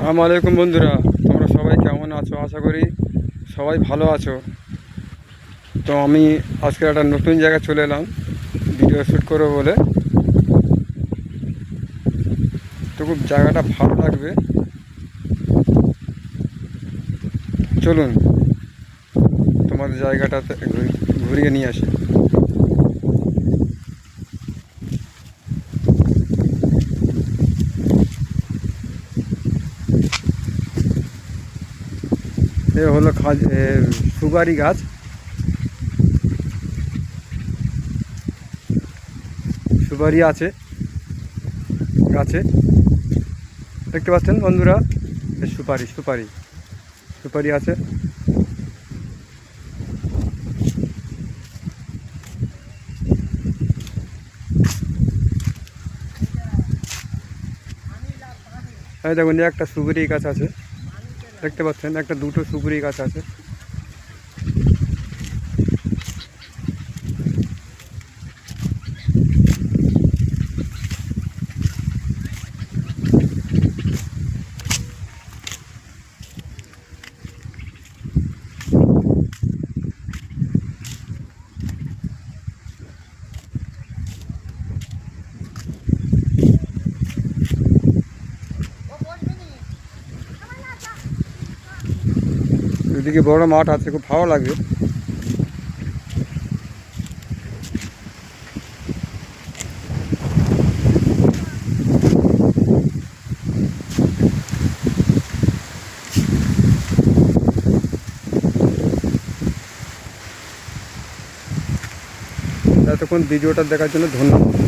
আসসালামু আলাইকুম বন্ধুরা, তোমরা সবাই কেমন আছো? আশা করি সবাই ভালো আছো। তো আমি আজকে একটা নতুন জায়গায় চলে এলাম ভিডিও শ্যুট করবো বলে। তো খুব জায়গাটা ভালো লাগবে, চলুন তোমাদের জায়গাটাতে ঘুরিয়ে নিয়ে আসি। এ হলো সুপারি গাছ। সুপারি আছে গাছে, দেখতে পাচ্ছেন বন্ধুরা? সুপারি সুপারি সুপারি আছে। এই দেখুন, একটা সুপারি গাছ আছে, দেখতে পাচ্ছেন? একটা দুটো সুপারি গাছ আছে। এদিকে বড় মাঠ আছে, খুব ভালো লাগবে। এতক্ষণ ভিডিওটা দেখার জন্য ধন্যবাদ।